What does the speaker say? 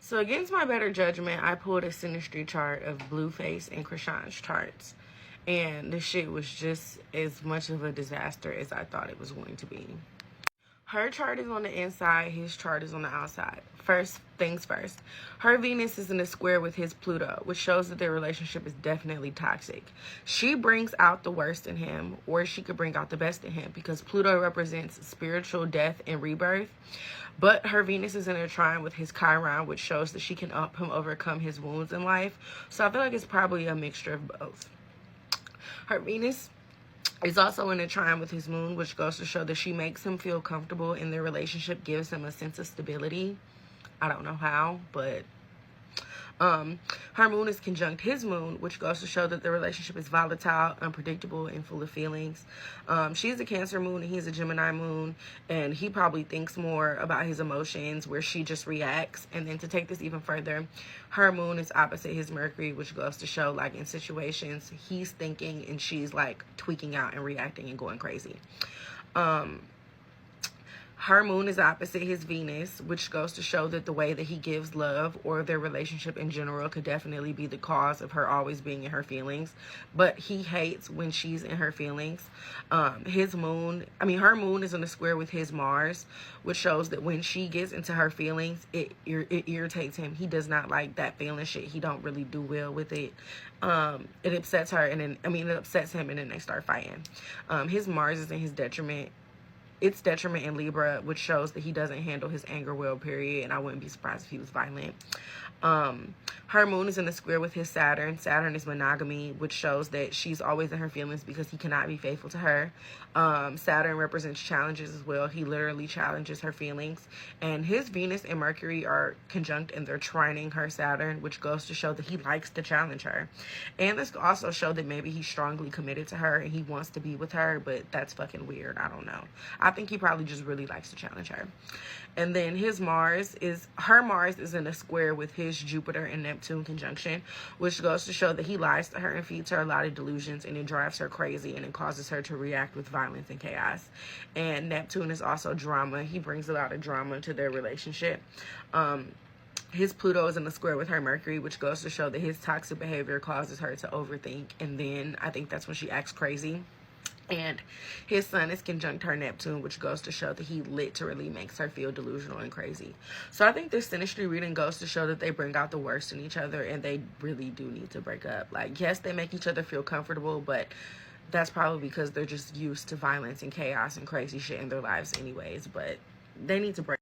So against my better judgment, I pulled a Synastry chart of Blueface and Krishan's charts. And this shit was just as much of a disaster as I thought it was going to be. Her chart is on the inside, his chart is on the outside. First things first, her Venus is in a square with his Pluto, which shows that their relationship is definitely toxic. She brings out the worst in him, or she could bring out the best in him, because Pluto represents spiritual death and rebirth. But her Venus is in a trine with his Chiron, which shows that she can help him overcome his wounds in life. So I feel like it's probably a mixture of both. Her Venus is also in a trine with his moon, which goes to show that she makes him feel comfortable in their relationship, gives him a sense of stability. I don't know how, but her moon is conjunct his moon, which goes to show that the relationship is volatile, unpredictable, and full of feelings. She's a Cancer moon and he's a Gemini moon, and he probably thinks more about his emotions, where she just reacts. And then to take this even further, her moon is opposite his Mercury, which goes to show, like, in situations he's thinking and she's like tweaking out and reacting and going crazy. Her moon is opposite his Venus, which goes to show that the way that he gives love, or their relationship in general, could definitely be the cause of her always being in her feelings. But he hates when she's in her feelings. Her moon is in a square with his Mars, which shows that when she gets into her feelings, it irritates him. He does not like that feeling shit. He don't really do well with it. It upsets her, it upsets him, and then they start fighting. His Mars is in his detriment. It's detriment in Libra, which shows that he doesn't handle his anger well, period. And I wouldn't be surprised if he was violent. Her moon is in a square with his Saturn. Saturn is monogamy, which shows that she's always in her feelings because he cannot be faithful to her. Saturn represents challenges as well. He literally challenges her feelings. And his Venus and Mercury are conjunct, and they're trining her Saturn, which goes to show that he likes to challenge her. And this also show that maybe he's strongly committed to her and he wants to be with her, but that's fucking weird. I don't know. I think he probably just really likes to challenge her. And then her Mars is in a square with his Jupiter and Neptune conjunction, which goes to show that he lies to her and feeds her a lot of delusions, and it drives her crazy, and it causes her to react with violence and chaos. And Neptune is also drama. He brings a lot of drama to their relationship. His Pluto is in a square with her Mercury, which goes to show that his toxic behavior causes her to overthink, and then I think that's when she acts crazy. And his Sun is conjunct her Neptune, which goes to show that he literally makes her feel delusional and crazy. So I think this Synastry reading goes to show that they bring out the worst in each other, and they really do need to break up. Like, yes, they make each other feel comfortable, but that's probably because they're just used to violence and chaos and crazy shit in their lives anyways. But they need to break